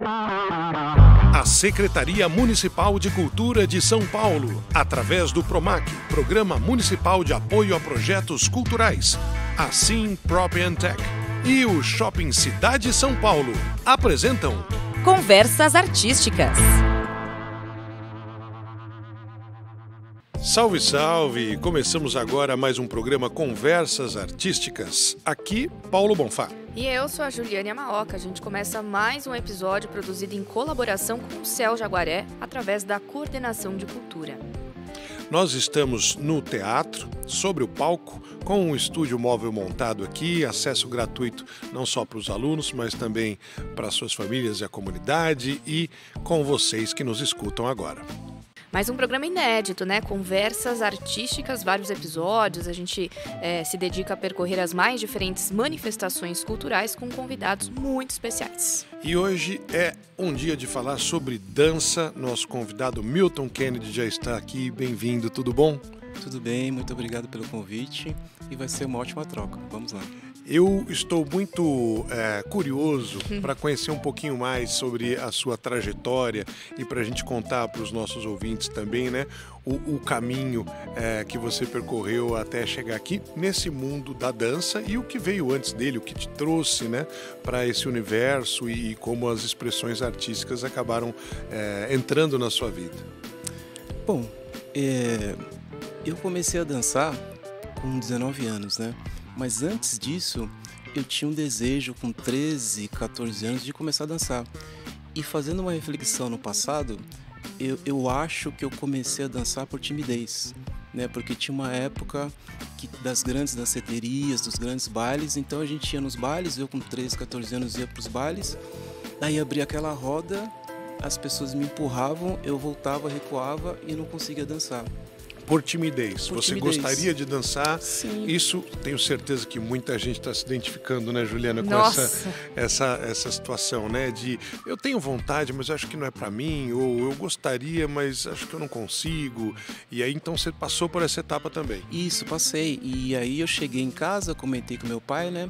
A Secretaria Municipal de Cultura de São Paulo, através do PROMAC, Programa Municipal de Apoio a Projetos Culturais, a Sim Prop Tech e o Shopping Cidade São Paulo apresentam Conversas Artísticas. Salve, salve! Começamos agora mais um programa Conversas Artísticas. Aqui, Paulo Bonfá. E eu sou a Juliane Amaoka. A gente começa mais um episódio produzido em colaboração com o Céu Jaguaré, através da Coordenação de Cultura. Nós estamos no teatro, sobre o palco, com um estúdio móvel montado aqui, acesso gratuito não só para os alunos, mas também para suas famílias e a comunidade e com vocês que nos escutam agora. Mais um programa inédito, né? Conversas artísticas, vários episódios. A gente se dedica a percorrer as mais diferentes manifestações culturais com convidados muito especiais. E hoje é um dia de falar sobre dança. Nosso convidado Milton Kennedy já está aqui. Bem-vindo, tudo bom? Tudo bem, muito obrigado pelo convite e vai ser uma ótima troca. Vamos lá. Eu estou muito curioso para conhecer um pouquinho mais sobre a sua trajetória e para a gente contar para os nossos ouvintes também, né, o caminho que você percorreu até chegar aqui nesse mundo da dança e o que veio antes dele, o que te trouxe, né, para esse universo e como as expressões artísticas acabaram entrando na sua vida. Bom, eu comecei a dançar com 19 anos, né? Mas antes disso, eu tinha um desejo com 13, 14 anos de começar a dançar. E fazendo uma reflexão no passado, eu acho que eu comecei a dançar por timidez, né? Porque tinha uma época das grandes danceterias, dos grandes bailes, então a gente ia nos bailes, eu com 13, 14 anos ia para os bailes, daí abria aquela roda, as pessoas me empurravam, eu voltava, recuava e não conseguia dançar. Por timidez. Você gostaria de dançar? Sim. Isso tenho certeza que muita gente está se identificando, né, Juliana, com essa situação, né, de eu tenho vontade, mas acho que não é para mim, ou eu gostaria, mas acho que eu não consigo. E aí então você passou por essa etapa também. Isso, passei. E aí eu cheguei em casa, comentei com meu pai, né,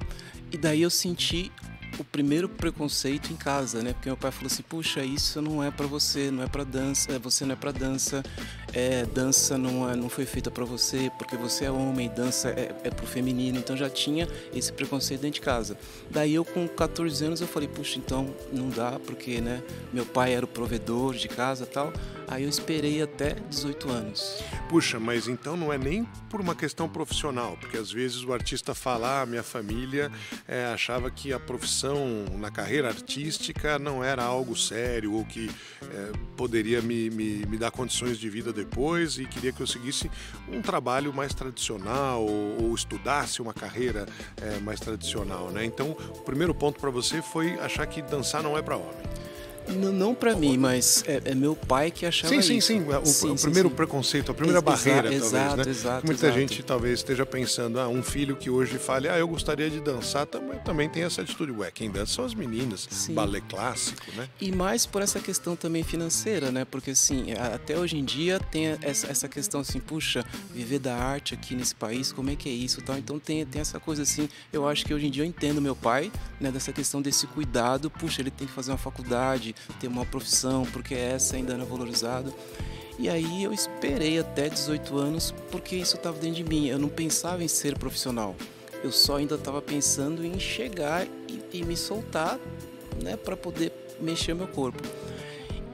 e daí eu senti o primeiro preconceito em casa, né? Porque meu pai falou assim, puxa, isso não é para você, não é para dança, você não é para dança, dança não foi feita para você, porque você é homem, dança é pro feminino, então já tinha esse preconceito dentro de casa. Daí eu com 14 anos eu falei, puxa, então não dá, porque, né, meu pai era o provedor de casa e tal, aí eu esperei até 18 anos. Puxa, mas então não é nem por uma questão profissional, porque às vezes o artista fala, minha família achava que a profissão na carreira artística não era algo sério ou que poderia me dar condições de vida depois e queria que eu seguisse um trabalho mais tradicional ou estudasse uma carreira mais tradicional, né? Então, o primeiro ponto para você foi achar que dançar não é para homem. Não para mim, mas é meu pai que achava isso. Sim. O primeiro preconceito, a primeira barreira, talvez, né? Exato. Muita gente talvez esteja pensando, um filho que hoje fale, eu gostaria de dançar, também tem essa atitude. Quem dança são as meninas, balé clássico, né? E mais por essa questão também financeira, né? Porque, assim, até hoje em dia tem essa questão, assim, puxa, viver da arte aqui nesse país, como é que é isso, tal? Então tem essa coisa, assim, eu acho que hoje em dia eu entendo meu pai, né? Dessa questão desse cuidado, puxa, ele tem que fazer uma faculdade, ter uma profissão, porque essa ainda não é valorizada. E aí eu esperei até 18 anos, porque isso estava dentro de mim. Eu não pensava em ser profissional. Eu só ainda estava pensando em chegar e me soltar, né, para poder mexer o meu corpo.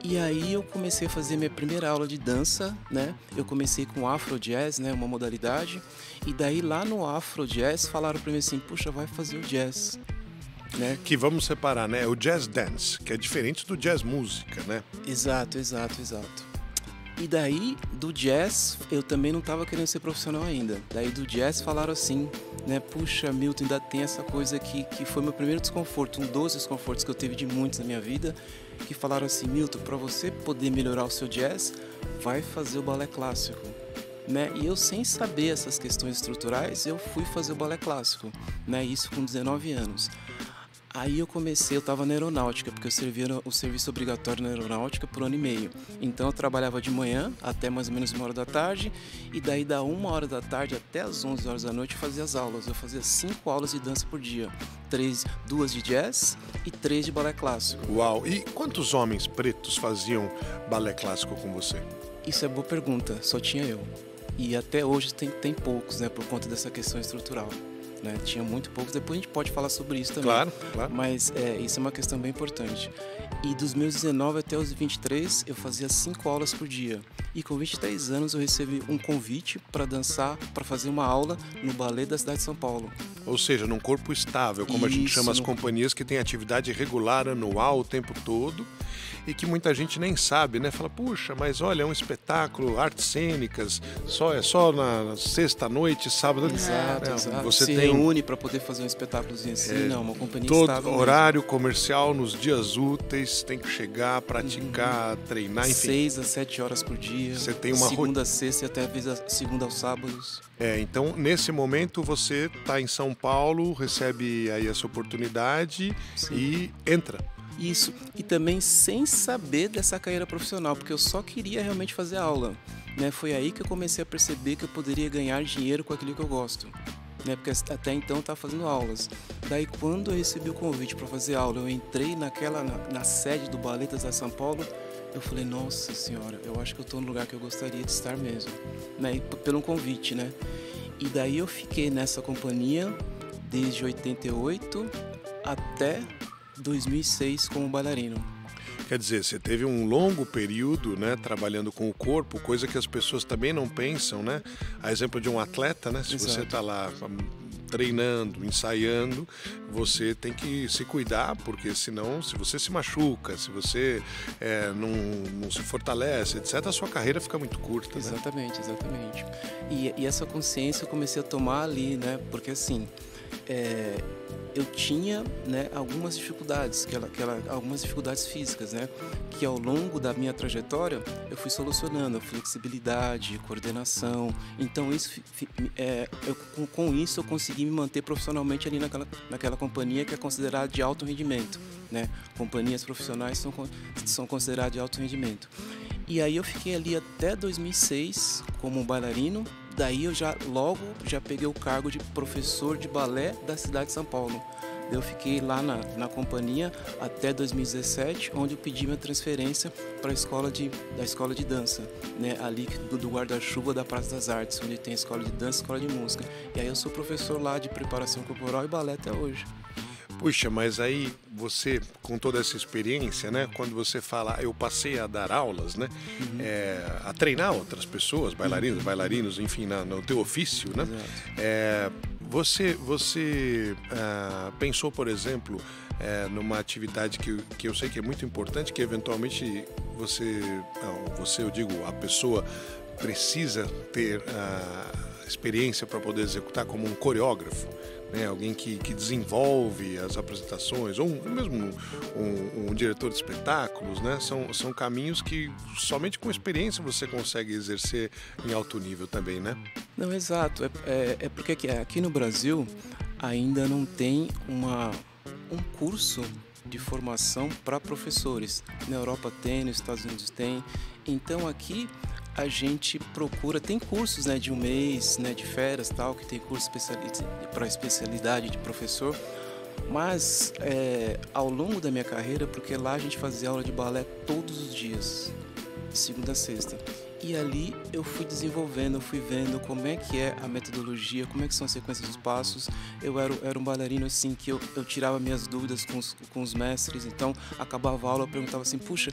E aí eu comecei a fazer minha primeira aula de dança, né? Eu comecei com Afro Jazz, né, uma modalidade. E daí lá no Afro Jazz falaram para mim assim, puxa, vai fazer o jazz. Né? Que vamos separar, né? O jazz dance, que é diferente do jazz música, né? Exato. E daí, do jazz, eu também não estava querendo ser profissional ainda. Daí do jazz falaram assim, né? Puxa, Milton, ainda tem essa coisa aqui, que foi meu primeiro desconforto, um dos desconfortos que eu teve de muitos na minha vida, que falaram assim, Milton, para você poder melhorar o seu jazz, vai fazer o balé clássico. Né? E eu, sem saber essas questões estruturais, eu fui fazer o balé clássico, né? Isso com 19 anos. Aí eu estava na aeronáutica, porque eu servia o serviço obrigatório na aeronáutica por 1 ano e meio. Então eu trabalhava de manhã até mais ou menos 1 hora da tarde, e daí da 1 hora da tarde até as 11 horas da noite eu fazia as aulas. Eu fazia 5 aulas de dança por dia, 2 de jazz e 3 de balé clássico. Uau! E quantos homens pretos faziam balé clássico com você? Isso é boa pergunta, só tinha eu. E até hoje tem poucos, né, por conta dessa questão estrutural. Né? Tinha muito poucos, depois a gente pode falar sobre isso também. Claro. Mas isso é uma questão bem importante. E dos meus 19 até os 23, eu fazia 5 aulas por dia. E com 23 anos eu recebi um convite para dançar, para fazer uma aula no balé da cidade de São Paulo. Ou seja, num corpo estável, como a gente chama as companhias que têm atividade regular anual o tempo todo e que muita gente nem sabe, né? Fala, puxa, mas olha, é um espetáculo, artes cênicas, é só na sexta-noite, sábado. Exato. Você se reúne para poder fazer um espetáculozinho assim, não, uma companhia estável. Todo horário comercial nos dias úteis, tem que chegar, praticar, treinar, enfim. 6 a 7 horas por dia. Você tem uma segunda a sexta e até às vezes segunda aos sábados. Então nesse momento você está em São Paulo, recebe aí essa oportunidade. Sim. E entra. Isso, e também sem saber dessa carreira profissional, porque eu só queria realmente fazer aula. Né? Foi aí que eu comecei a perceber que eu poderia ganhar dinheiro com aquilo que eu gosto. Né? Porque até então eu estava fazendo aulas. Daí quando eu recebi o convite para fazer aula, eu entrei na sede do Balé da São Paulo, eu falei, nossa senhora, eu acho que eu estou no lugar que eu gostaria de estar mesmo. Né? Pelo convite, né? E daí eu fiquei nessa companhia desde 88 até 2006 como bailarino. Quer dizer, você teve um longo período, né, trabalhando com o corpo, coisa que as pessoas também não pensam, né? A exemplo de um atleta, né? Se Exato. Você está lá treinando, ensaiando, você tem que se cuidar, porque senão, se você se machuca, se você não se fortalece, etc., a sua carreira fica muito curta. Exatamente. E essa consciência eu comecei a tomar ali, né? Porque assim, eu tinha, né, algumas dificuldades, algumas dificuldades físicas, né, que ao longo da minha trajetória eu fui solucionando, flexibilidade, coordenação. Então com isso eu consegui me manter profissionalmente ali naquela companhia que é considerada de alto rendimento, né? Companhias profissionais são consideradas de alto rendimento. E aí eu fiquei ali até 2006 como bailarino. Daí eu já peguei o cargo de professor de balé da cidade de São Paulo. Eu fiquei lá na companhia até 2017, onde eu pedi minha transferência para da escola de dança, né? Ali do guarda-chuva da Praça das Artes, onde tem escola de dança e escola de música. E aí eu sou professor lá de preparação corporal e balé até hoje. Puxa, mas aí você, com toda essa experiência, né? Quando você fala, eu passei a dar aulas, né? A treinar outras pessoas, bailarinos, enfim, no teu ofício, né? Você pensou, por exemplo, numa atividade que eu sei que é muito importante, que eventualmente eu digo, a pessoa precisa ter experiência para poder executar como um coreógrafo, né? Alguém que desenvolve as apresentações, ou mesmo um diretor de espetáculos, né? São caminhos que somente com experiência você consegue exercer em alto nível também, né? Não, exato. É porque aqui no Brasil ainda não tem um curso de formação para professores. Na Europa tem, nos Estados Unidos tem. Então aqui a gente procura, tem cursos, né, de 1 mês, né, de férias, tal, que tem curso para especialidade de professor, mas ao longo da minha carreira, porque lá a gente fazia aula de balé todos os dias, de segunda a sexta, e ali eu fui desenvolvendo, fui vendo como é que é a metodologia, como é que são as sequências dos passos. Eu era um bailarino assim que eu tirava minhas dúvidas com os mestres, então acabava a aula, eu perguntava assim, puxa,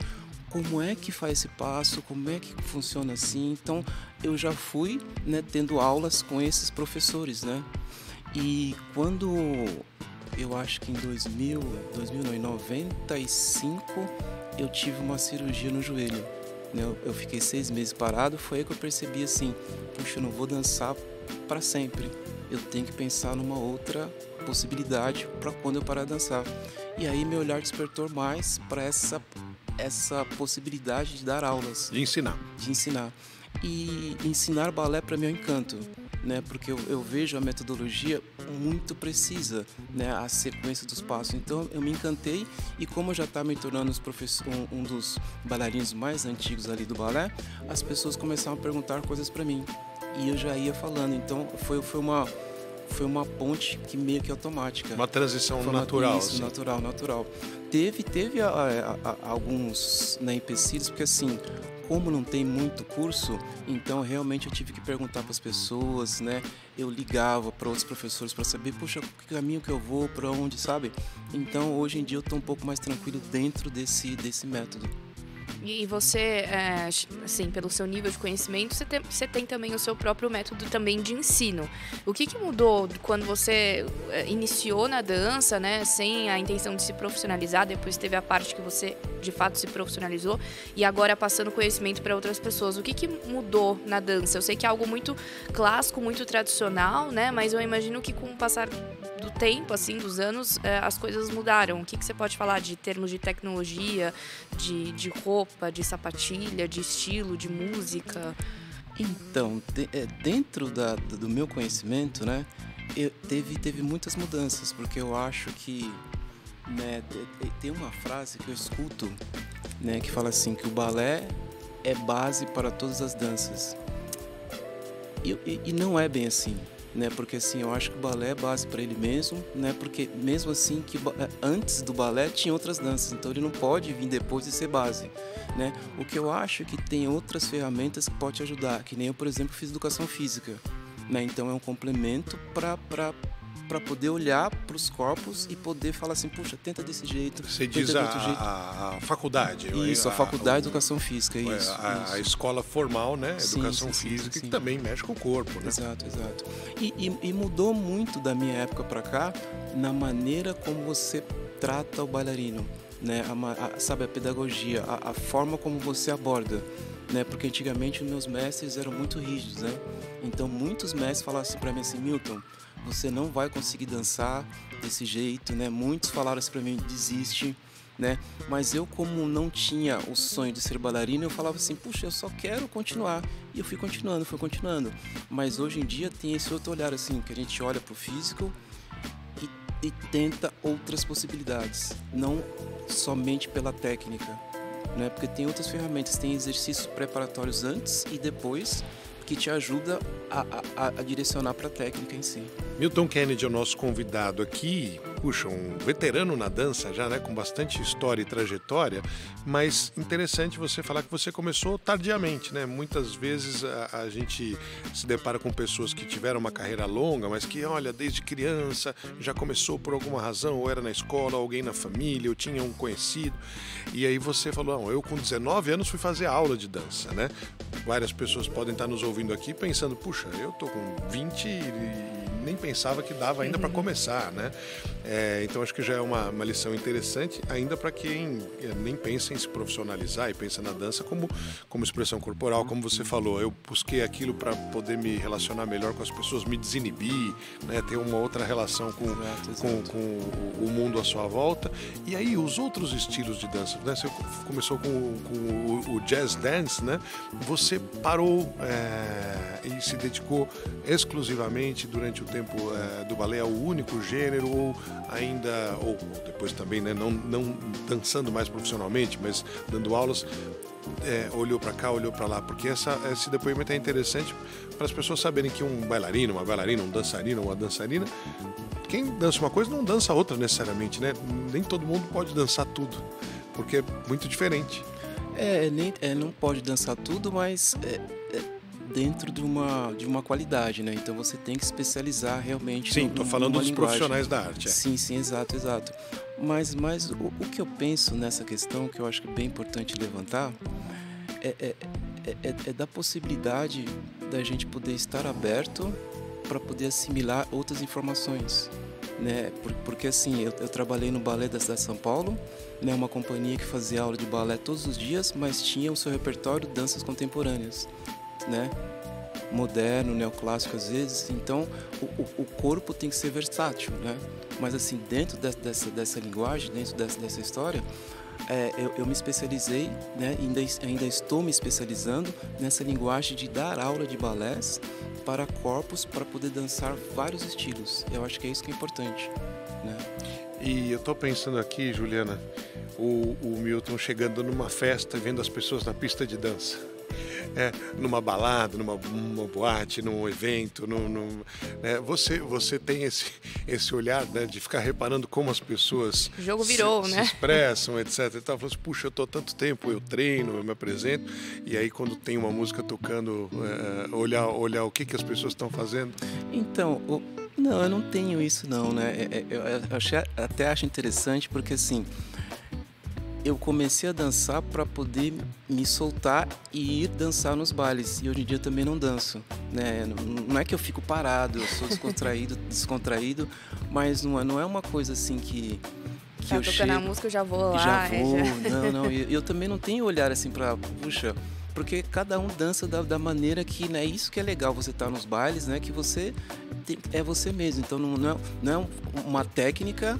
como é que faz esse passo, como é que funciona assim? Então eu já fui, né, tendo aulas com esses professores, né? E quando eu acho que em 95 eu tive uma cirurgia no joelho, né? Eu fiquei 6 meses parado, foi aí que eu percebi assim, puxa, eu não vou dançar para sempre, eu tenho que pensar numa outra possibilidade para quando eu parar de dançar. E aí meu olhar despertou mais para essa possibilidade de dar aulas. De ensinar. E ensinar balé para mim é um encanto. né? Porque eu vejo a metodologia muito precisa, né? A sequência dos passos. Então eu me encantei, e como eu já estava me tornando um dos bailarinos mais antigos ali do balé, as pessoas começaram a perguntar coisas para mim e eu já ia falando. Então foi uma ponte que meio que automática. Uma transição natural. Isso, assim. Natural. Teve alguns, né, empecilhos, porque assim, como não tem muito curso, então realmente eu tive que perguntar para as pessoas, né? Eu ligava para outros professores para saber, puxa, que caminho que eu vou, para onde, sabe? Então hoje em dia eu estou um pouco mais tranquilo dentro desse método. E você, assim, pelo seu nível de conhecimento, você tem também o seu próprio método também de ensino. O que mudou quando você iniciou na dança, né, sem a intenção de se profissionalizar, depois teve a parte que você, de fato, se profissionalizou, e agora passando conhecimento para outras pessoas? O que mudou na dança? Eu sei que é algo muito clássico, muito tradicional, né, mas eu imagino que com o passar do tempo, assim, dos anos, as coisas mudaram. O que você pode falar de termos de tecnologia, de roupa, de sapatilha, de estilo, de música? Então, dentro do meu conhecimento, né, teve muitas mudanças, porque eu acho que, né, tem uma frase que eu escuto, né, que fala assim, que o balé é base para todas as danças. E não é bem assim, né? Porque assim, eu acho que o balé é base para ele mesmo, né? Porque mesmo assim, que antes do balé tinha outras danças, então ele não pode vir depois e ser base, né? O que eu acho é que tem outras ferramentas que podem te ajudar, que nem eu, por exemplo, fiz educação física, né? Então é um complemento para poder olhar para os corpos e poder falar assim, puxa, tenta desse jeito. Você diz a faculdade. Isso, a faculdade de educação física, isso. A escola formal, né? Educação física, que também mexe com o corpo, né? Exato. E mudou muito da minha época para cá na maneira como você trata o bailarino, né? Sabe, a pedagogia, a forma como você aborda, né? Porque antigamente os meus mestres eram muito rígidos, né? Então muitos mestres falavam assim para mim assim, Milton, você não vai conseguir dançar desse jeito, né? Muitos falaram assim para mim, desiste, né? Mas eu, como não tinha o sonho de ser bailarina, eu falava assim, puxa, eu só quero continuar. E eu fui continuando. Mas hoje em dia tem esse outro olhar assim, que a gente olha para o físico e tenta outras possibilidades, não somente pela técnica, né? Porque tem outras ferramentas, tem exercícios preparatórios antes e depois, que te ajuda a direcionar para a técnica em si. Milton Kennedy é o nosso convidado aqui, puxa, um veterano na dança já, né, com bastante história e trajetória, mas interessante você falar que você começou tardiamente, né? Muitas vezes a gente se depara com pessoas que tiveram uma carreira longa, mas que, olha, desde criança já começou por alguma razão, ou era na escola, alguém na família, ou tinha um conhecido, e aí você falou, não, eu com 19 anos fui fazer aula de dança, né? Várias pessoas podem estar nos ouvindo aqui pensando, puxa, eu tô com 20 e nem pensava que dava ainda para começar, né? Então acho que já é uma lição interessante, ainda para quem nem pensa em se profissionalizar e pensa na dança como expressão corporal, como você falou. Eu busquei aquilo para poder me relacionar melhor com as pessoas, me desinibir, né? Ter uma outra relação com o mundo à sua volta. E aí os outros estilos de dança, né? Você começou com o jazz dance, né? Você parou e se dedicou exclusivamente durante o tempo do balé ao único gênero, ou depois também, né, não dançando mais profissionalmente, mas dando aulas, olhou para cá, olhou para lá, porque esse depoimento é interessante para as pessoas saberem que um bailarino, uma bailarina, um dançarino, uma dançarina, quem dança uma coisa não dança outra necessariamente, né? Nem todo mundo pode dançar tudo, porque é muito diferente. Não pode dançar tudo, mas dentro de uma qualidade, né? Então você tem que especializar realmente. Sim, estou falando dos profissionais da arte. Sim, exato. Mas o que eu penso nessa questão, que eu acho que é bem importante levantar, é da possibilidade da gente poder estar aberto para poder assimilar outras informações, né? Porque assim, eu trabalhei no Balé da cidade de São Paulo, né? Uma companhia que fazia aula de balé todos os dias, mas tinha o seu repertório de danças contemporâneas, né? Moderno, neoclássico às vezes. Então o corpo tem que ser versátil, né? Mas assim, dentro dessa linguagem, dentro dessa história, eu me especializei, né, ainda estou me especializando nessa linguagem de dar aula de balés para corpos, para poder dançar vários estilos. Eu acho que é isso que é importante, né? E eu estou pensando aqui, Juliana, o Milton chegando numa festa, vendo as pessoas na pista de dança. Numa balada, numa boate, num evento, né? Você tem esse olhar, né, de ficar reparando como as pessoas o jogo virou, se né? expressam, etc. E tal. Falando assim, puxa, eu tô há tanto tempo, eu treino, eu me apresento, e aí quando tem uma música tocando, olhar o que as pessoas estão fazendo. Então, não, eu não tenho isso não, né? Eu até acho interessante porque assim, eu comecei a dançar para poder me soltar e ir dançar nos bailes. E hoje em dia eu também não danço, né? Não é que eu fico parado, eu sou descontraído, mas não é uma coisa assim que tá eu tocando chego, a música, eu já vou lá. já vou. Não. Eu também não tenho olhar assim para, puxa, porque cada um dança da maneira que, né, isso que é legal, você tá nos bailes, né, que você é você mesmo. Então não é uma técnica,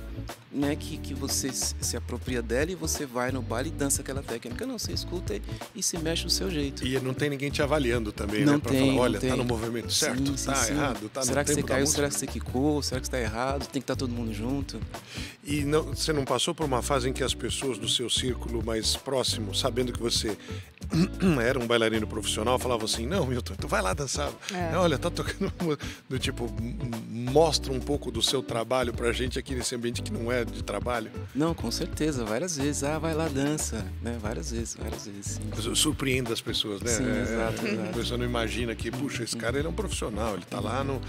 né, que você se apropria dela e você vai no baile e dança aquela técnica. Não, você escuta e se mexe do seu jeito. E não tem ninguém te avaliando também, não né? Pra tem, falar, olha, tem. Tá no movimento certo, sim, tá errado, tá será no que tempo você caiu, da será que você quicou, será que está errado, tem que estar todo mundo junto. E você não passou por uma fase em que as pessoas do seu círculo mais próximo, sabendo que você era um bailarino profissional, falavam assim, não, Milton, tu vai lá dançar. Olha, tá tocando do tipo, mostra um pouco do seu trabalho pra gente aqui nesse ambiente que não é de trabalho. Não, com certeza, várias vezes. Vai lá, dança, né? Várias vezes, sim. Surpreende as pessoas, né? Sim, exato. A pessoa não imagina que, puxa, esse cara ele é um profissional, ele tá lá num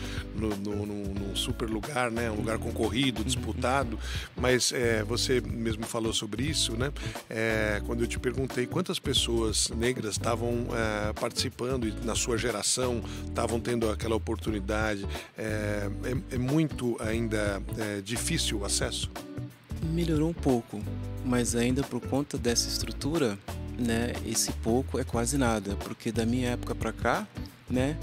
super lugar, né? Um lugar concorrido, disputado, mas você mesmo falou sobre isso, né? Quando eu te perguntei quantas pessoas negras estavam participando e na sua geração estavam tendo aquela oportunidade, é muito ainda difícil o acesso? Melhorou um pouco, mas ainda por conta dessa estrutura, né, esse pouco é quase nada, porque da minha época para cá, né,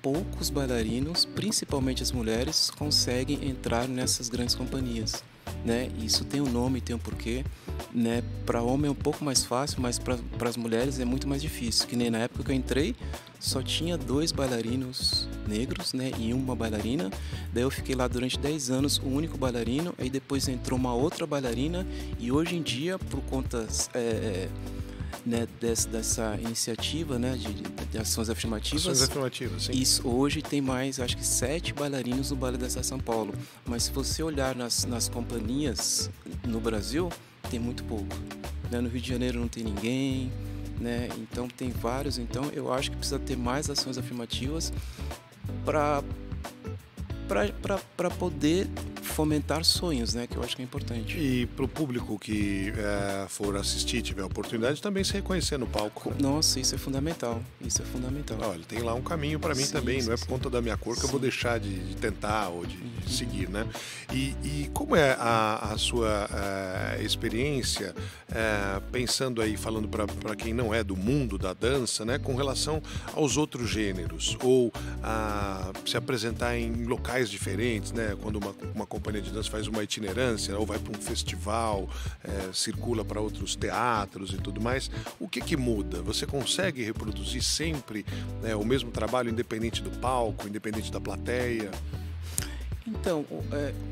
poucos bailarinos, principalmente as mulheres, conseguem entrar nessas grandes companhias, né? Isso tem um nome, tem um porquê, né? Para homem é um pouco mais fácil, mas para as mulheres é muito mais difícil. Que nem na época que eu entrei, só tinha 2 bailarinos negros, né, e uma bailarina. Daí eu fiquei lá durante 10 anos, o único bailarino. Aí depois entrou uma outra bailarina e hoje em dia, por conta né, dessa iniciativa, né, de ações afirmativas. Ações afirmativas, sim. Isso, hoje tem mais, acho que 7 bailarinos no Balé da São Paulo. Mas se você olhar nas companhias no Brasil, tem muito pouco. Né? No Rio de Janeiro não tem ninguém, né? Então tem vários. Então eu acho que precisa ter mais ações afirmativas para poder fomentar sonhos, né? Que eu acho que é importante. E para o público que for assistir, tiver a oportunidade, também se reconhecer no palco. Nossa, isso é fundamental. Isso é fundamental. Olha, tem lá um caminho para mim também. Não é por conta da minha cor que eu vou deixar de tentar ou de seguir, né? E como é a sua experiência, pensando aí, falando para quem não é do mundo da dança, né? Com relação aos outros gêneros, ou se apresentar em locais diferentes, né? Quando uma companhia de dança faz uma itinerância, ou vai para um festival, circula para outros teatros e tudo mais, o que muda? Você consegue reproduzir sempre, né, o mesmo trabalho independente do palco, independente da plateia? Então,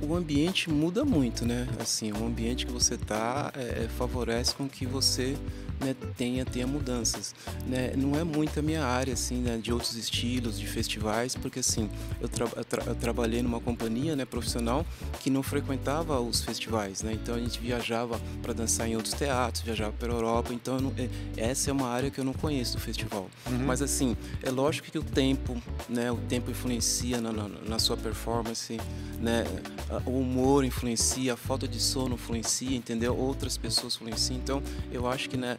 o ambiente muda muito, né? Assim, o ambiente que você está favorece com que você, né, tenha mudanças, né? Não é muito a minha área, assim, né, de outros estilos, de festivais, porque assim, eu trabalhei numa companhia, né, profissional que não frequentava os festivais, né? Então a gente viajava para dançar em outros teatros, viajava para a Europa, então essa é uma área que eu não conheço do festival. Mas assim, é lógico que o tempo, né, o tempo influencia na sua performance, né? O humor influencia, a falta de sono influencia, entendeu? Outras pessoas influenciam. Então eu acho que, né,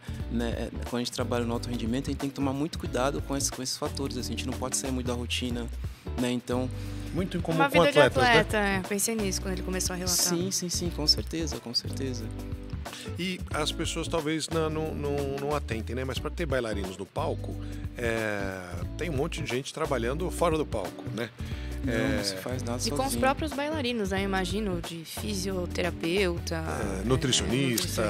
quando a gente trabalha no alto rendimento, a gente tem que tomar muito cuidado com esses fatores, assim, a gente não pode sair muito da rotina, né? Então, muito incomum uma com vida atletas, de atleta, né? Pensei nisso quando ele começou a relatar. Sim, com certeza. E as pessoas talvez não atentem, né? Mas para ter bailarinos no palco, tem um monte de gente trabalhando fora do palco, né? Não se faz nada sozinho. E com os próprios bailarinos, né? Eu imagino, de fisioterapeuta, nutricionista,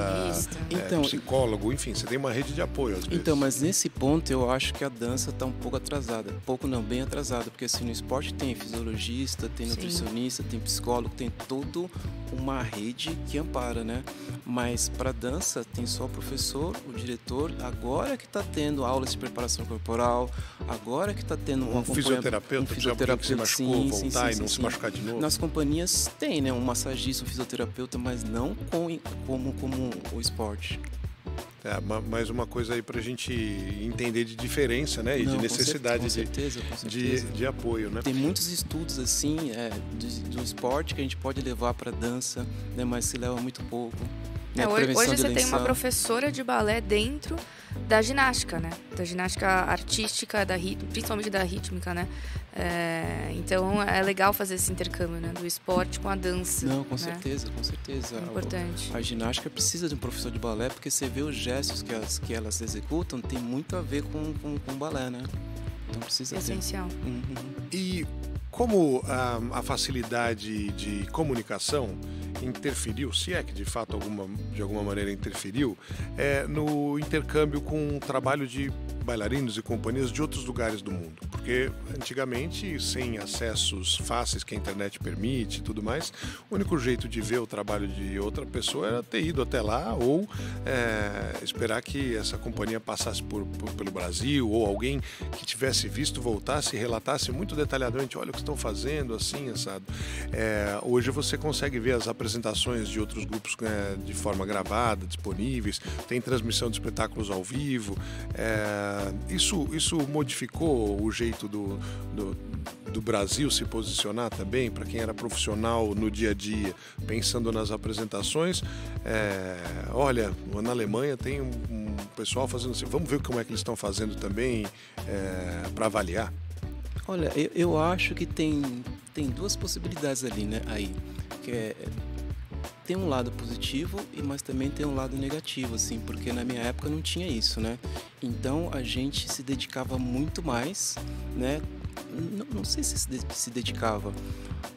então, psicólogo, enfim, você tem uma rede de apoio às vezes. Então, mas nesse ponto eu acho que a dança está um pouco atrasada. Pouco não, bem atrasada, porque assim, no esporte tem fisiologista, tem nutricionista, tem psicólogo, tem toda uma rede que ampara, né? Mas para dança tem só o professor, o diretor, agora que está tendo aulas de preparação corporal, agora que está tendo um fisioterapeuta, que se machucou, voltar e não se machucar de novo. Nas companhias tem, né? Um massagista, um fisioterapeuta, mas não como o esporte. Mais uma coisa aí para a gente entender de diferença, né? E de necessidade com certeza. De apoio, né? Tem muitos estudos assim do esporte que a gente pode levar para dança, né? Mas se leva muito pouco. Né? Hoje você tem uma professora de balé dentro da ginástica, né? Da ginástica artística, principalmente da rítmica, né? Então é legal fazer esse intercâmbio, né? Do esporte com a dança. Não, com né? certeza. É importante. A ginástica precisa de um professor de balé porque você vê os gestos que elas executam, tem muito a ver com o balé, né? Então precisa ter. Essencial. E como a facilidade de comunicação interferiu, se é que de fato de alguma maneira interferiu, no intercâmbio com o trabalho de bailarinos e companhias de outros lugares do mundo? Porque antigamente, sem acessos fáceis que a internet permite e tudo mais, o único jeito de ver o trabalho de outra pessoa era ter ido até lá ou esperar que essa companhia passasse pelo Brasil, ou alguém que tivesse visto voltasse e relatasse muito detalhadamente: olha o que estão fazendo, assim, assado. Hoje você consegue ver as apresentações de outros grupos de forma gravada, disponíveis, tem transmissão de espetáculos ao vivo. Isso modificou o jeito do Brasil se posicionar também, para quem era profissional no dia a dia, pensando nas apresentações. Olha, na Alemanha tem um pessoal fazendo assim, vamos ver como é que eles estão fazendo também, para avaliar. Olha, eu acho que tem duas possibilidades ali, né? Aí, que tem um lado positivo, mas também tem um lado negativo, assim, porque na minha época não tinha isso, né? Então a gente se dedicava muito mais, né? Não sei se se dedicava,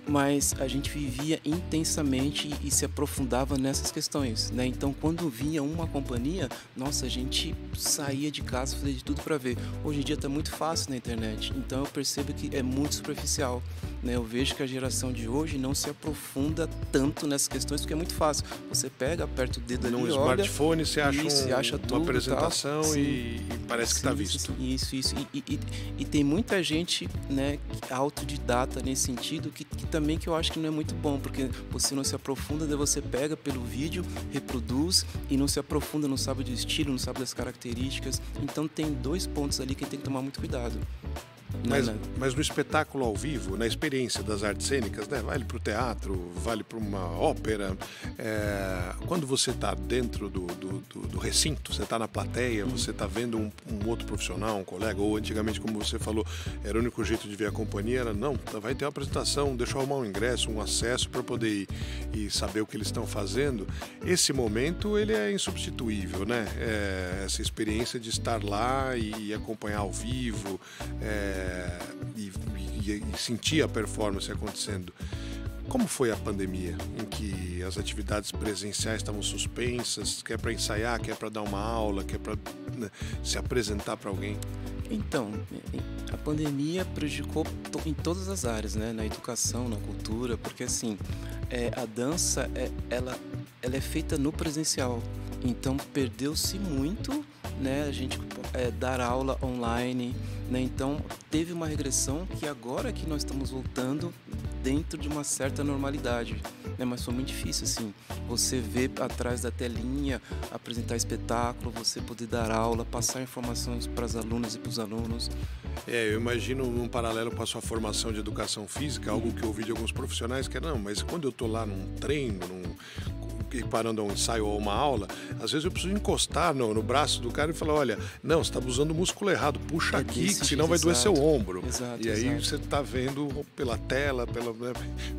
mas a gente vivia intensamente e se aprofundava nessas questões, né? Então, quando vinha uma companhia, nossa, a gente saía de casa, fazia de tudo para ver. Hoje em dia está muito fácil na internet, então eu percebo que é muito superficial, né? Eu vejo que a geração de hoje não se aprofunda tanto nessas questões, porque é muito fácil. Você pega, aperta o dedo ali, no smartphone, você acha tudo, uma apresentação e parece que está visto. Isso. E tem muita gente, né, autodidata nesse sentido, que também que eu acho que não é muito bom, porque você não se aprofunda, daí você pega pelo vídeo, reproduz e não se aprofunda, não sabe do estilo, não sabe das características. Então tem dois pontos ali que tem que tomar muito cuidado. Mas no espetáculo ao vivo, na experiência das artes cênicas, né, vale para o teatro, vale para uma ópera, quando você está dentro do recinto, você está na plateia, você está vendo um outro profissional, um colega, ou antigamente, como você falou, era o único jeito de ver a companhia, era não, vai ter uma apresentação, deixa eu arrumar um ingresso, um acesso para poder ir e saber o que eles estão fazendo. Esse momento, ele é insubstituível, né? Essa experiência de estar lá e acompanhar ao vivo, e sentir a performance acontecendo. Como foi a pandemia, em que as atividades presenciais estavam suspensas, quer para ensaiar, quer para dar uma aula, quer para se apresentar para alguém? Então, a pandemia prejudicou em todas as áreas, né? Na educação, na cultura, porque assim, a dança, ela é feita no presencial, então perdeu-se muito, né? A gente dar aula online, né? Então teve uma regressão que agora que nós estamos voltando dentro de uma certa normalidade, né? Mas foi muito difícil, assim, você ver atrás da telinha, apresentar espetáculo, você poder dar aula, passar informações para as alunas e para os alunos. Eu imagino num paralelo com a sua formação de educação física, algo que eu ouvi de alguns profissionais que é, não, mas quando eu estou lá num treino, equiparando a um ensaio ou uma aula, às vezes eu preciso encostar no braço do cara e falar, olha, não, você está usando o músculo errado, puxa aqui, que senão vai doer seu ombro. Exato, e aí você está vendo pela tela,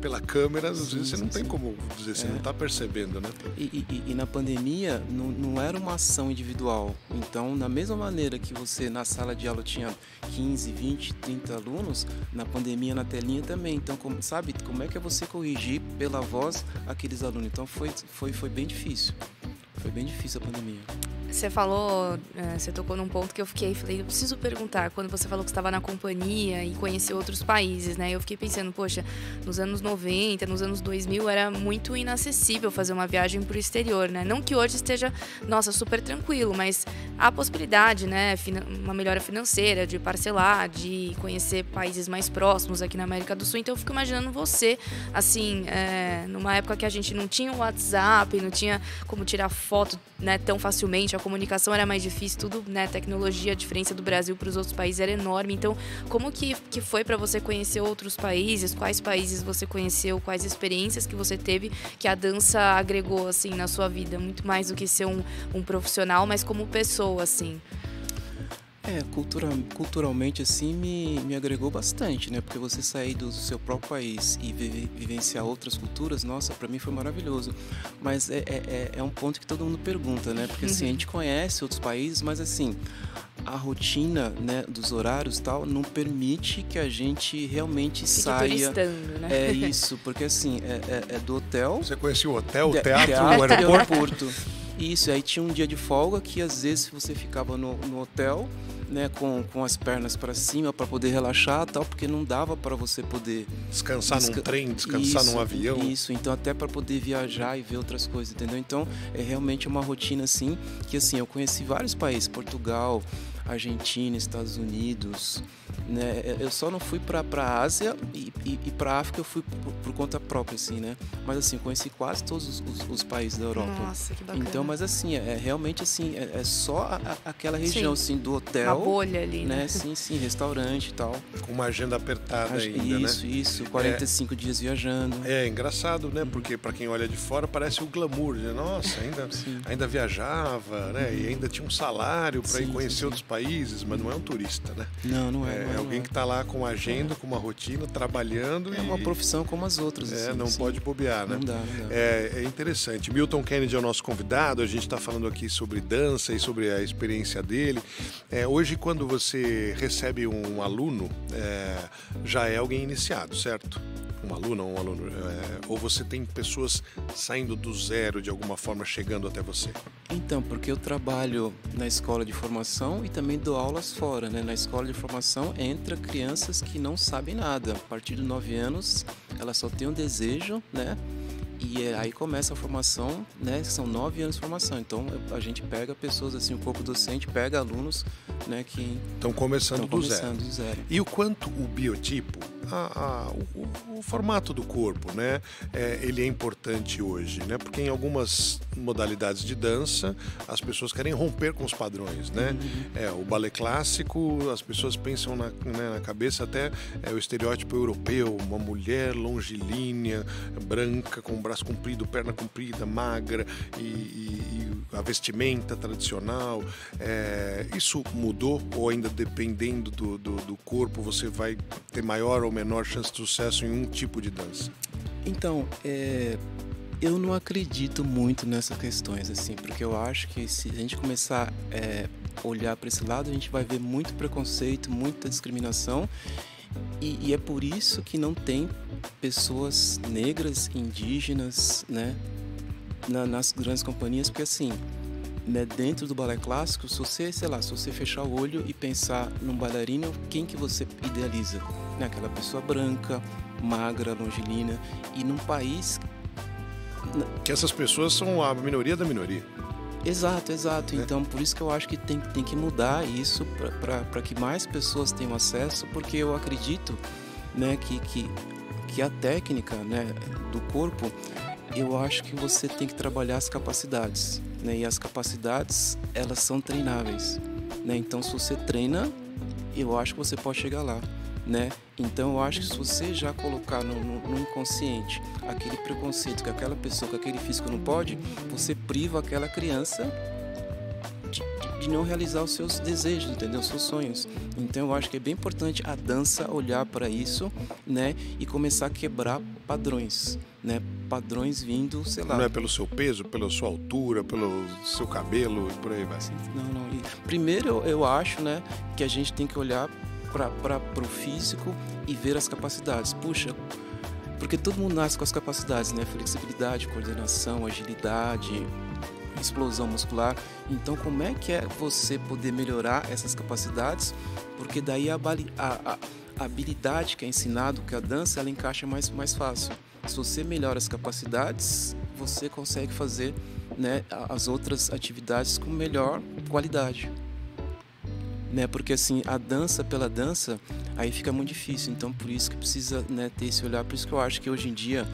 pela câmera, às vezes você não tem como dizer, você não está percebendo, né? E na pandemia não era uma ação individual. Então, da mesma maneira que você na sala de aula tinha 15, 20, 30 alunos, na pandemia, na telinha também. Então, como é que é você corrigir pela voz aqueles alunos? Então, foi bem difícil. Foi bem difícil a pandemia. Você falou, você tocou num ponto que eu falei, eu preciso perguntar, quando você falou que estava na companhia e conheceu outros países, né? Eu fiquei pensando, poxa, nos anos 90, nos anos 2000, era muito inacessível fazer uma viagem para o exterior, né? Não que hoje esteja, nossa, super tranquilo, mas há a possibilidade, né? Uma melhora financeira, de parcelar, de conhecer países mais próximos aqui na América do Sul. Então eu fico imaginando você, assim, numa época que a gente não tinha o WhatsApp, não tinha como tirar foto, né, tão facilmente, a comunicação era mais difícil, tudo, né, tecnologia, a diferença do Brasil para os outros países era enorme. Então, como que foi para você conhecer outros países? Quais países você conheceu? Quais experiências que você teve que a dança agregou, assim, na sua vida? Muito mais do que ser um profissional, mas como pessoa, assim. Culturalmente, assim, me agregou bastante, né? Porque você sair do seu próprio país e vivenciar outras culturas, nossa, para mim foi maravilhoso. Mas é um ponto que todo mundo pergunta, né? Porque, assim, a gente conhece outros países, mas, assim, a rotina, né, dos horários e tal, não permite que a gente realmente saia... turistando, né? É isso, porque, assim, é do hotel... Você conhecia o hotel, o teatro, o aeroporto? Isso, aí tinha um dia de folga que, às vezes, você ficava no hotel... né, com as pernas para cima para poder relaxar, tal, porque não dava para você poder descansar num trem, descansar num avião. Isso, então até para poder viajar e ver outras coisas, entendeu? Então é realmente uma rotina assim, que assim, eu conheci vários países, Portugal, Argentina, Estados Unidos, né? Eu só não fui para a Ásia e para África eu fui por conta própria, assim, né? Mas assim, conheci quase todos os países da Europa. Nossa, que bacana. Então, mas assim, realmente assim, é só aquela região, sim, assim, do hotel. Uma bolha ali, né? Sim, restaurante e tal. Com uma agenda apertada ainda, Isso, 45 dias viajando. É engraçado, né? Porque para quem olha de fora parece o glamour, né? Nossa, ainda viajava, né? E ainda tinha um salário para ir conhecer outros países, mas não é um turista, né? Não é. É alguém que está lá com uma agenda, com uma rotina, trabalhando. É uma profissão como as outras. Assim, não pode bobear, né? Não dá. É interessante. Milton Kennedy é o nosso convidado, a gente está falando aqui sobre dança e sobre a experiência dele. Hoje, quando você recebe um aluno, já é alguém iniciado, certo? Uma aluna ou um aluno? Ou você tem pessoas saindo do zero, de alguma forma, chegando até você? Então, porque eu trabalho na escola de formação e também dou aulas fora, né? Na escola de formação entra crianças que não sabem nada. A partir de 9 anos, elas só têm um desejo, né? E aí começa a formação, né? São 9 anos de formação. Então a gente pega pessoas assim, o corpo docente pega alunos, né, que estão começando do zero. E o quanto o biotipo, o formato do corpo, né, ele é importante hoje, né? Porque em algumas modalidades de dança as pessoas querem romper com os padrões, né? O balé clássico, as pessoas pensam na cabeça até o estereótipo europeu, uma mulher longilínea, branca, com o braço comprido, perna comprida, magra e a vestimenta tradicional. Isso mudou ou ainda dependendo do corpo você vai ter maior ou menor chance de sucesso em um tipo de dança? Então, eu não acredito muito nessas questões, assim, porque eu acho que se a gente começar a olhar para esse lado, a gente vai ver muito preconceito, muita discriminação. E é por isso que não tem pessoas negras, indígenas, né, nas grandes companhias, porque assim, né, dentro do balé clássico, se você fechar o olho e pensar num bailarino, quem que você idealiza? Né, aquela pessoa branca, magra, longilínea, e num país... Que essas pessoas são a minoria da minoria. Exato. Então, por isso que eu acho que tem que mudar isso para que mais pessoas tenham acesso, porque eu acredito, né, que a técnica, né, do corpo, eu acho que você tem que trabalhar as capacidades, né, e as capacidades, elas são treináveis, né, então se você treina, eu acho que você pode chegar lá. né? Então eu acho que se você já colocar no inconsciente aquele preconceito que aquela pessoa, que aquele físico não pode, você priva aquela criança de não realizar os seus desejos, entendeu? Os seus sonhos. Então eu acho que é bem importante a dança olhar para isso, né? E começar a quebrar padrões, né? Padrões vindo, sei lá. Não é pelo seu peso, pela sua altura, pelo seu cabelo e por aí vai. Não. E primeiro eu acho, né, que a gente tem que olhar para o físico e ver as capacidades. Puxa, porque todo mundo nasce com as capacidades, né? Flexibilidade, coordenação, agilidade, explosão muscular. Então, como é que é você poder melhorar essas capacidades? Porque daí a habilidade que é ensinado, que a dança, ela encaixa mais fácil. Se você melhora as capacidades, você consegue fazer, né, as outras atividades com melhor qualidade. Né? Porque assim, a dança pela dança, aí fica muito difícil. Então, por isso que precisa, né, ter esse olhar. Por isso que eu acho que hoje em dia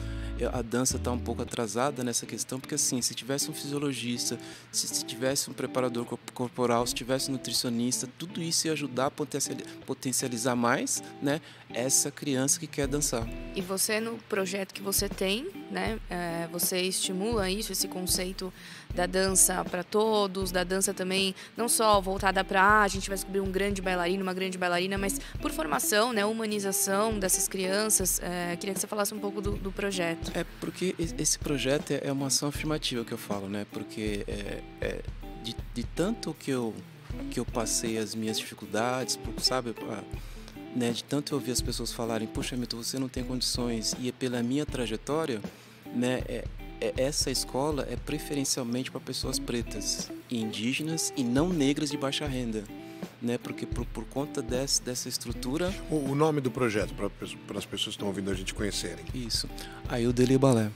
a dança está um pouco atrasada nessa questão, porque assim, se tivesse um fisiologista, se tivesse um preparador corporal, se tivesse um nutricionista, tudo isso ia ajudar a potencializar mais, né, essa criança que quer dançar. E você, no projeto que você tem, né, você estimula isso, esse conceito da dança para todos, da dança também não só voltada para a gente vai descobrir um grande bailarino, uma grande bailarina, mas por formação, né, humanização dessas crianças. Queria que você falasse um pouco do projeto. É porque esse projeto é uma ação afirmativa que eu falo, né? Porque de tanto que eu passei as minhas dificuldades, sabe? Né? De tanto eu ouvir as pessoas falarem, puxa, Milton, você não tem condições, e pela minha trajetória, né? Essa escola é preferencialmente para pessoas pretas e indígenas e não negras de baixa renda. Né, porque por conta dessa estrutura... O nome do projeto, para as pessoas que estão ouvindo a gente conhecerem. Isso, Ayodele Balé.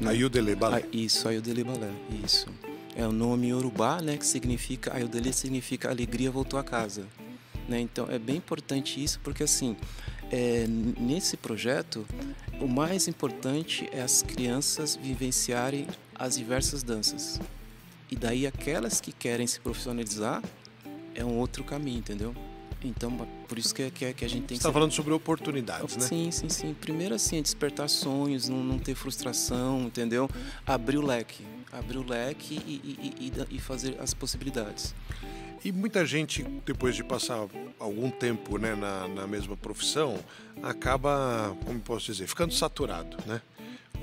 Ayodele Balé. Isso, Ayodele Balé, isso. É o nome iorubá, né, que significa... Ayodele significa alegria voltou a casa. Né? Então, é bem importante isso, porque assim, nesse projeto, o mais importante é as crianças vivenciarem as diversas danças. E daí, aquelas que querem se profissionalizar, é um outro caminho, entendeu? Então, por isso que a gente tem que... Você está falando sobre oportunidades, né? Sim. Primeiro, assim, é despertar sonhos, não ter frustração, entendeu? Abrir o leque e fazer as possibilidades. E muita gente, depois de passar algum tempo, né, na mesma profissão, acaba, como posso dizer, ficando saturado, né?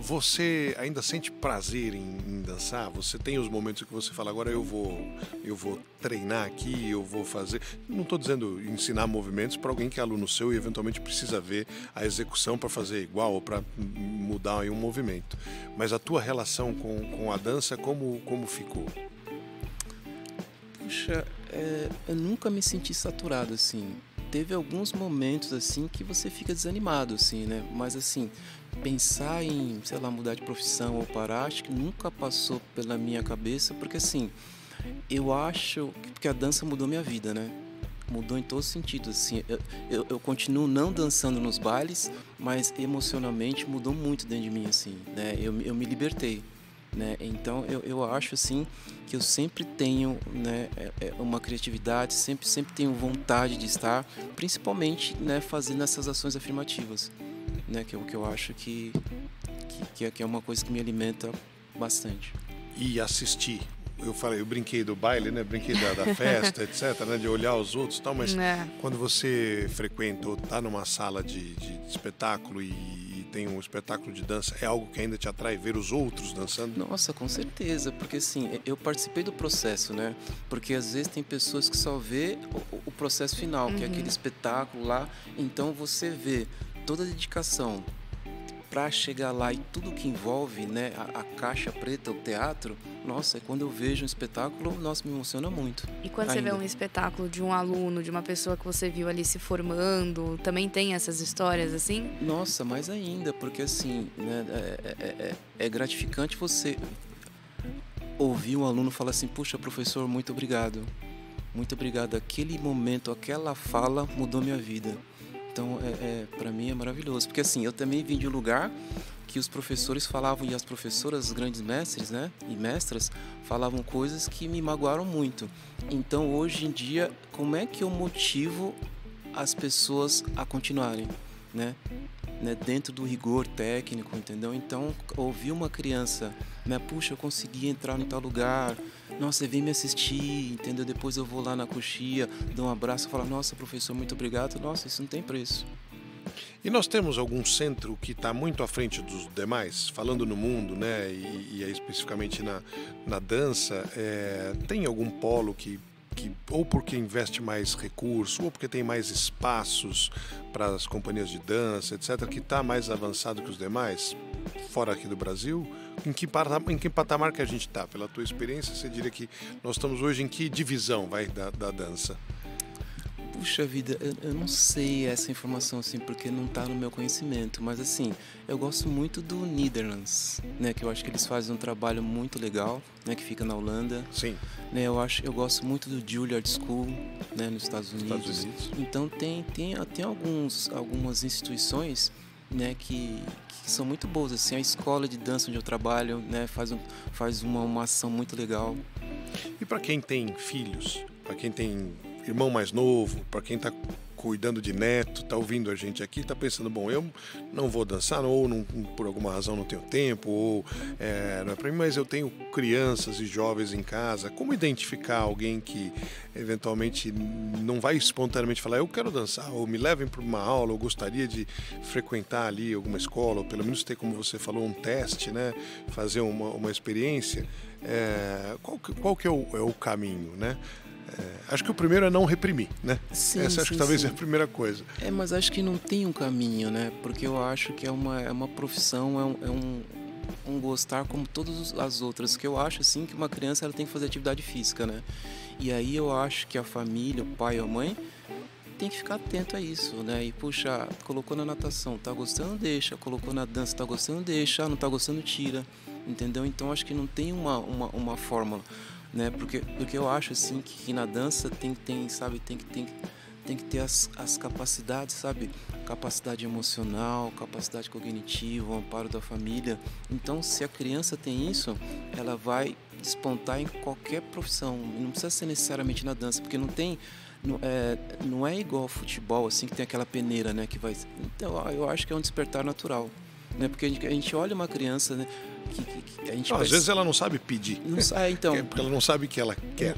Você ainda sente prazer em dançar? Você tem os momentos que você fala, agora eu vou treinar aqui, eu vou fazer... Não estou dizendo ensinar movimentos para alguém que é aluno seu e eventualmente precisa ver a execução para fazer igual ou para mudar aí um movimento. Mas a tua relação com a dança, como ficou? Puxa, eu nunca me senti saturado, assim. Teve alguns momentos, assim, que você fica desanimado, assim, né? Mas, assim, pensar em, sei lá, mudar de profissão ou parar, acho que nunca passou pela minha cabeça, porque, assim, eu acho que a dança mudou minha vida, né? Mudou em todos os sentidos, assim. Eu continuo não dançando nos bailes, mas emocionalmente mudou muito dentro de mim, assim, né? Eu me libertei. Né? Então eu acho assim que eu sempre tenho, né, uma criatividade, sempre tenho vontade de estar, principalmente, né, fazendo essas ações afirmativas, né, que eu acho que é uma coisa que me alimenta bastante. E assistir. Eu brinquei do baile, né? Brinquei da festa, etc, né? De olhar os outros e tal, mas quando você frequenta ou está numa sala de espetáculo e tem um espetáculo de dança, é algo que ainda te atrai ver os outros dançando? Nossa, com certeza, porque assim, eu participei do processo, né? Porque às vezes tem pessoas que só vê o processo final, que é aquele espetáculo lá, então você vê toda a dedicação para chegar lá e tudo que envolve, né, a caixa preta, o teatro, nossa, quando eu vejo um espetáculo, nossa, me emociona muito. E quando você vê um espetáculo de um aluno, de uma pessoa que você viu ali se formando, também tem essas histórias assim? Nossa, mais ainda, porque assim, né, é gratificante você ouvir um aluno falar assim, puxa, professor, muito obrigado. Muito obrigado, aquele momento, aquela fala mudou minha vida. Então, para mim é maravilhoso, porque assim, eu também vim de um lugar que os professores falavam, e as professoras, os grandes mestres, né, e mestras, falavam coisas que me magoaram muito. Então, hoje em dia, como é que eu motivo as pessoas a continuarem, né? Dentro do rigor técnico, entendeu? Então, ouvir uma criança, né? Puxa, eu consegui entrar em tal lugar, nossa, vem me assistir, entendeu? Depois eu vou lá na coxia, dou um abraço e falo, nossa, professor, muito obrigado. Nossa, isso não tem preço. E nós temos algum centro que está muito à frente dos demais, falando no mundo, né? E aí especificamente na dança, tem algum polo que ou porque investe mais recurso, ou porque tem mais espaços para as companhias de dança, etc., que está mais avançado que os demais, fora aqui do Brasil? Em que patamar que a gente está? Pela tua experiência, você diria que nós estamos hoje em que divisão da dança? Puxa vida, eu não sei essa informação assim, porque não está no meu conhecimento, mas assim, eu gosto muito do Netherlands, né, que eu acho que eles fazem um trabalho muito legal, né, que fica na Holanda. Sim. Né, eu gosto muito do Juilliard School, né, nos Estados Unidos. Então tem algumas instituições, né, que são muito boas, assim, a escola de dança onde eu trabalho, né, faz uma ação muito legal. E para quem tem filhos, para quem tem irmão mais novo, para quem está cuidando de neto, está ouvindo a gente aqui, está pensando, bom, eu não vou dançar, ou não, por alguma razão não tenho tempo, ou não é para mim, mas eu tenho crianças e jovens em casa. Como identificar alguém que eventualmente não vai espontaneamente falar, eu quero dançar, ou me levem para uma aula, ou gostaria de frequentar ali alguma escola, ou pelo menos ter, como você falou, um teste, né? Fazer uma experiência. Qual que é o caminho, né? Acho que o primeiro é não reprimir, né? Sim, Essa acho sim, que talvez sim. é a primeira coisa. Mas acho que não tem um caminho, né? Porque eu acho que é uma profissão, um gostar como todas as outras. Que eu acho assim que uma criança ela tem que fazer atividade física, né? E aí eu acho que a família, o pai ou a mãe, tem que ficar atento a isso, né? E puxa, colocou na natação, tá gostando, deixa. Colocou na dança, tá gostando, deixa. Não tá gostando, tira. Entendeu? Então acho que não tem uma fórmula. Né? Porque eu acho assim que na dança tem que ter as capacidades, sabe? Capacidade emocional, capacidade cognitiva, o amparo da família. Então, se a criança tem isso, ela vai despontar em qualquer profissão. Não precisa ser necessariamente na dança, porque não é igual ao futebol, assim, que tem aquela peneira, né? Que vai. Então, eu acho que é um despertar natural, né? Porque a gente olha uma criança, né? Que a gente às vezes ela não sabe pedir. Então, porque ela não sabe o que ela quer.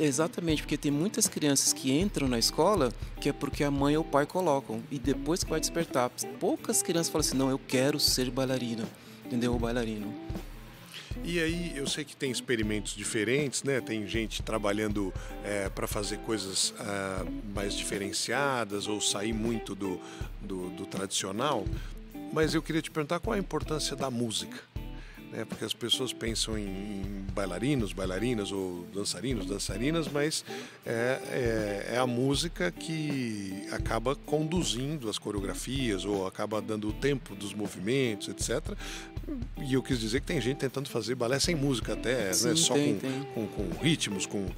Exatamente, porque tem muitas crianças que entram na escola que é porque a mãe ou o pai colocam e depois que vai despertar. Poucas crianças falam assim, não, eu quero ser bailarina, entendeu? Ou bailarino. E aí eu sei que tem experimentos diferentes, né? Tem gente trabalhando para fazer coisas mais diferenciadas ou sair muito do tradicional. Mas eu queria te perguntar qual a importância da música. Porque as pessoas pensam em bailarinos, bailarinas ou dançarinos, dançarinas, mas é a música que acaba conduzindo as coreografias ou acaba dando o tempo dos movimentos, etc. E eu quis dizer que tem gente tentando fazer balé sem música até, sim, né? Só tem. Com ritmos, com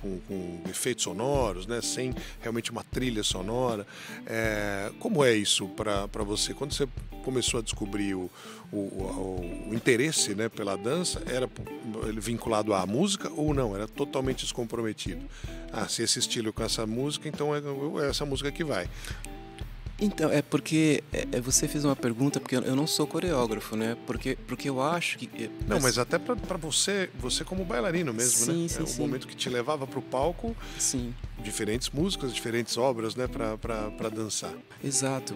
efeitos sonoros, né? Sem realmente uma trilha sonora. Como é isso para você? Quando você começou a descobrir o interesse, né, pela dança, era vinculado à música ou não? Era totalmente descomprometido? Se esse estilo com essa música, então é essa música que vai. Então, é porque você fez uma pergunta, porque eu não sou coreógrafo, né? Porque eu acho que... Não, mas até para você como bailarino mesmo, sim, né? Sim, sim. Momento que te levava para o palco, sim. Diferentes músicas, diferentes obras, né, para dançar. Exato.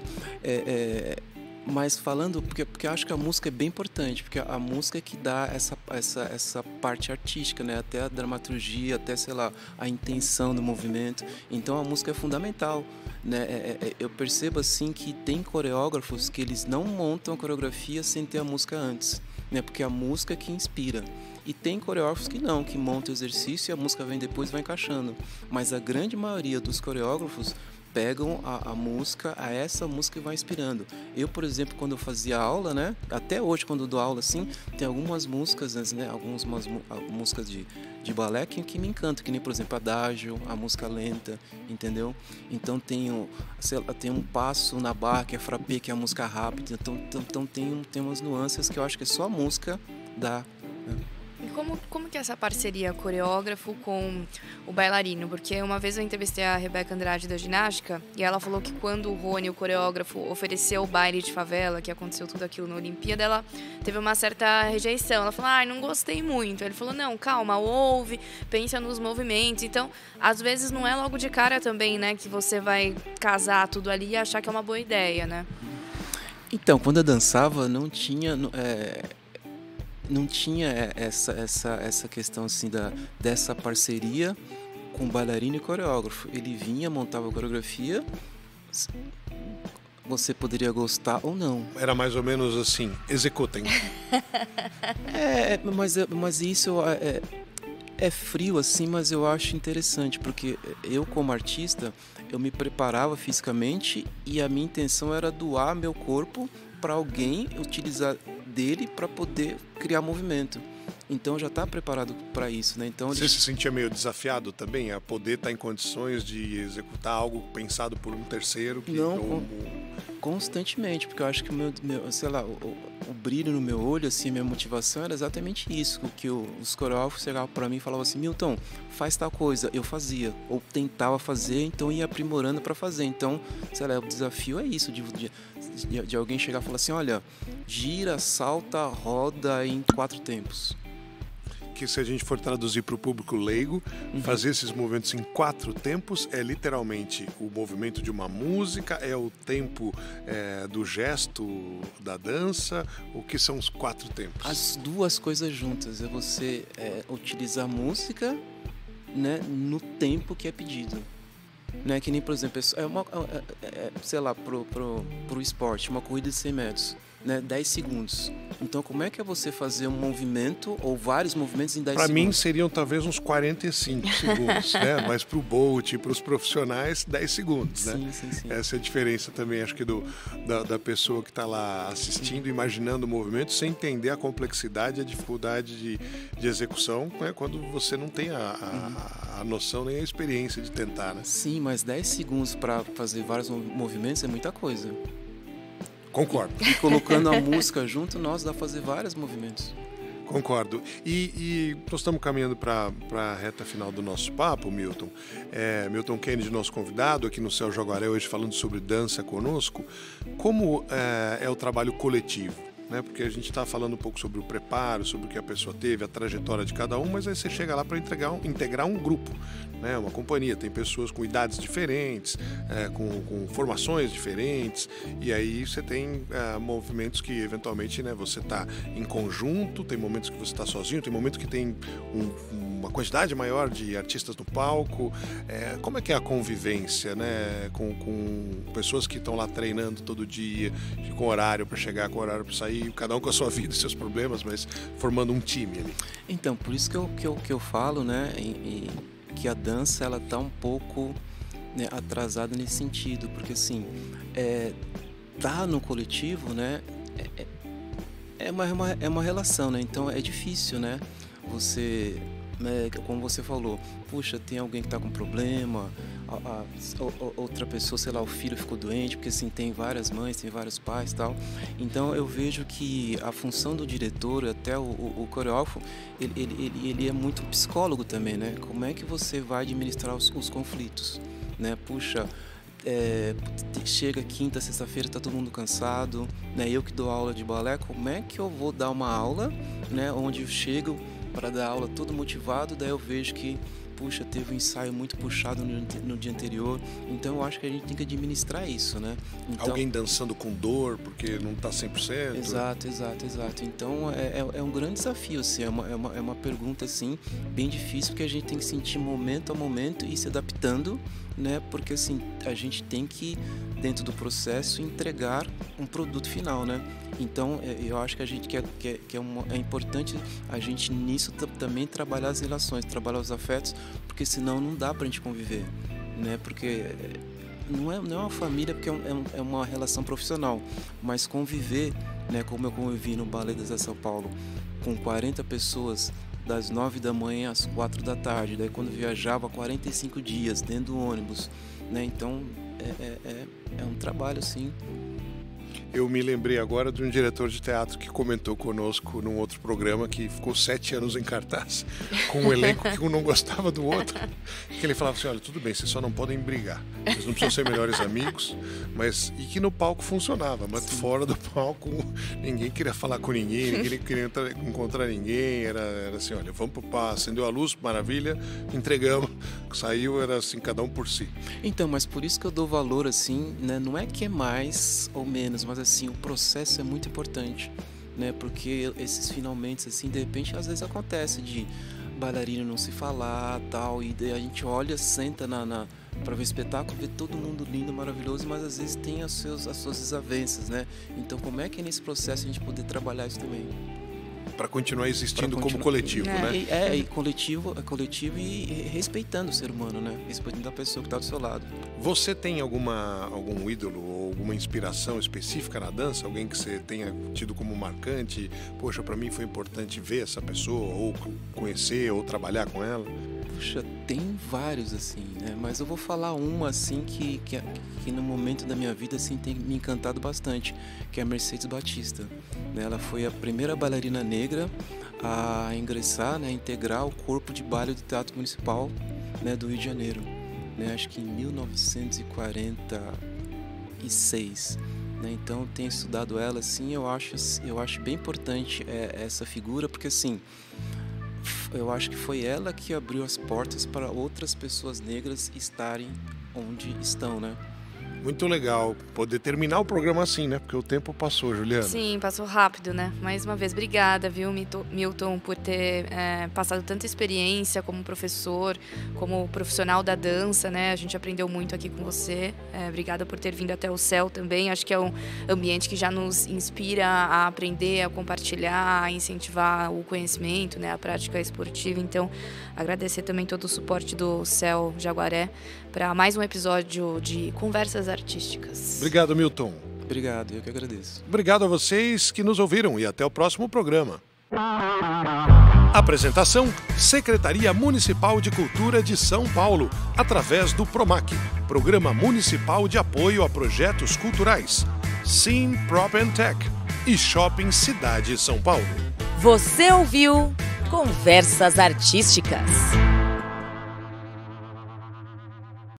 Mas falando, porque eu acho que a música é bem importante, porque a música é que dá essa parte artística, né? Até a dramaturgia, até, sei lá, a intenção do movimento. Então a música é fundamental, né? Eu percebo assim que tem coreógrafos que eles não montam a coreografia sem ter a música antes, né? Porque a música é que inspira. E tem coreógrafos que não, que montam o exercício e a música vem depois e vai encaixando. Mas a grande maioria dos coreógrafos pegam a música, essa música e vai inspirando. Eu, por exemplo, quando eu fazia aula, né? Até hoje, quando eu dou aula, assim, tem algumas músicas, né? Algumas músicas de balé que me encantam, que nem, por exemplo, Adágio, a música lenta, entendeu? Então tem um passo na barra, que é frappé, que é a música rápida. Então tem umas nuances que eu acho que só a música dá, né? E como que é essa parceria coreógrafo com o bailarino? Porque uma vez eu entrevistei a Rebeca Andrade da ginástica e ela falou que quando o Rony, o coreógrafo, ofereceu o baile de favela, que aconteceu tudo aquilo na Olimpíada, ela teve uma certa rejeição. Ela falou, não gostei muito. Ele falou, não, calma, ouve, pensa nos movimentos. Então, às vezes não é logo de cara também, né, que você vai casar tudo ali e achar que é uma boa ideia, né? Então, quando eu dançava, não tinha essa questão assim dessa parceria com bailarino e coreógrafo. Ele vinha, montava a coreografia, você poderia gostar ou não. Era mais ou menos assim, executem. Mas isso é frio assim, mas eu acho interessante, porque eu como artista, eu me preparava fisicamente e a minha intenção era doar meu corpo para alguém utilizar dele para poder criar movimento. Então já está preparado para isso, né? Então você se sentia meio desafiado também a poder estar em condições de executar algo pensado por um terceiro? Constantemente, porque eu acho que sei lá, o brilho no meu olho, assim, minha motivação era exatamente isso, que os coreógrafos chegavam para mim e falavam assim, Milton, faz tal coisa, eu fazia, ou tentava fazer, então ia aprimorando para fazer. Então, sei lá, o desafio é isso, de alguém chegar e falar assim, olha, gira, salta, roda em 4 tempos. Que se a gente for traduzir para o público leigo, fazer esses movimentos em 4 tempos é literalmente o movimento de uma música, é o tempo do gesto da dança, o que são os 4 tempos? As duas coisas juntas, é você utilizar a música, né, no tempo que é pedido. Né, que nem, por exemplo, sei lá, pro esporte, uma corrida de 100 metros, né, 10 segundos. Então, como é que é você fazer um movimento ou vários movimentos em 10 segundos? Para mim, seriam talvez uns 45 segundos, né? Mas para o Bolt e para os profissionais, 10 segundos, né? Sim. Essa é a diferença também, acho que da pessoa que está lá assistindo, imaginando o movimento, sem entender a complexidade e a dificuldade de execução, né? Quando você não tem a noção nem a experiência de tentar, né? Sim, mas 10 segundos para fazer vários movimentos é muita coisa. Concordo. E colocando a música junto, dá para fazer vários movimentos. Concordo. E nós estamos caminhando para a reta final do nosso papo, Milton. Milton Kennedy, nosso convidado aqui no Céu Jaguaré, hoje falando sobre dança conosco. Como é o trabalho coletivo? Né? Porque a gente está falando um pouco sobre o preparo, sobre o que a pessoa teve, a trajetória de cada um, mas aí você chega lá para integrar um grupo, né? Uma companhia. Tem pessoas com idades diferentes, com formações diferentes, e aí você tem movimentos que eventualmente, né, você está em conjunto, tem momentos que você está sozinho, tem momentos que tem uma quantidade maior de artistas no palco. Como é que é a convivência, né, com pessoas que estão lá treinando todo dia, com horário para chegar, com horário para sair, cada um com a sua vida e seus problemas, mas formando um time ali? Então, por isso que eu falo, né, que a dança ela tá um pouco, né, atrasada nesse sentido, porque assim, tá no coletivo, né, é uma relação, né, então é difícil, né, você, como você falou, puxa, tem alguém que está com problema, outra pessoa, sei lá, o filho ficou doente, porque assim, tem várias mães, tem vários pais e tal. Então eu vejo que a função do diretor, até o coreógrafo, ele é muito psicólogo também, né? Como é que você vai administrar os conflitos, né? Puxa, chega quinta, sexta-feira, tá todo mundo cansado, né? Eu que dou aula de balé, como é que eu vou dar uma aula, né? Onde eu chego para dar aula todo motivado, daí eu vejo que, puxa, teve um ensaio muito puxado no dia anterior, então eu acho que a gente tem que administrar isso, né? Então, alguém dançando com dor porque não está 100%. Exato. Então é um grande desafio, assim, é uma pergunta assim, bem difícil, porque a gente tem que sentir momento a momento e se adaptando, né? Porque assim, a gente tem que, dentro do processo, entregar um produto final, né? Então eu acho que a gente é importante a gente nisso também trabalhar as relações, trabalhar os afetos, porque senão não dá pra gente conviver, né? Porque não é uma família, porque é uma relação profissional, mas conviver, né? Como eu convivi no Balé da São Paulo, com 40 pessoas, das 9 da manhã às 4 da tarde, daí quando viajava 45 dias dentro do ônibus, né? Então é um trabalho assim. Eu me lembrei agora de um diretor de teatro que comentou conosco num outro programa que ficou 7 anos em cartaz, com um elenco que um não gostava do outro. Que ele falava assim, olha, tudo bem, vocês só não podem brigar. Vocês não precisam ser melhores amigos, e que no palco funcionava, mas fora do palco ninguém queria falar com ninguém, ninguém queria encontrar ninguém, era assim, olha, vamos pro pá, acendeu a luz, maravilha, entregamos, saiu, era assim, cada um por si. Então, mas por isso que eu dou valor, assim, né? Não é que é mais ou menos, mas assim, o processo é muito importante, né? Porque esses finalmente, assim, de repente, às vezes acontece de bailarino não se falar, tal, e daí a gente olha, senta para ver o espetáculo, vê todo mundo lindo, maravilhoso, mas às vezes tem as suas desavenças, né? Então, como é que nesse processo a gente poder trabalhar isso também? Para continuar existindo como coletivo, né? E coletivo e respeitando o ser humano, né? Respeitando a pessoa que está do seu lado. Você tem algum ídolo ou alguma inspiração específica na dança? Alguém que você tenha tido como marcante? Poxa, para mim foi importante ver essa pessoa, ou conhecer, ou trabalhar com ela? Puxa, tem vários, assim, né? Mas eu vou falar uma, assim, que no momento da minha vida, assim, tem me encantado bastante, que é a Mercedes Batista. Ela foi a primeira bailarina negra a ingressar, né, a integrar o corpo de baile do Teatro Municipal, né, do Rio de Janeiro, né? Acho que em 1946. Né? Então, eu tenho estudado ela, assim, eu acho bem importante essa figura, porque, assim, eu acho que foi ela que abriu as portas para outras pessoas negras estarem onde estão, né? Muito legal poder terminar o programa assim, né? Porque o tempo passou, Juliana. Sim, passou rápido, né? Mais uma vez, obrigada, viu, Milton, por ter passado tanta experiência como professor, como profissional da dança, né? A gente aprendeu muito aqui com você. Obrigada por ter vindo até o CEL também. Acho que é um ambiente que já nos inspira a aprender, a compartilhar, a incentivar o conhecimento, né? A prática esportiva. Então, agradecer também todo o suporte do CEL Jaguaré para mais um episódio de Conversas Artísticas. Obrigado, Milton. Obrigado, eu que agradeço. Obrigado a vocês que nos ouviram e até o próximo programa. Apresentação: Secretaria Municipal de Cultura de São Paulo, através do PROMAC, Programa Municipal de Apoio a Projetos Culturais, Sim Prop Tech e Shopping Cidade São Paulo. Você ouviu Conversas Artísticas.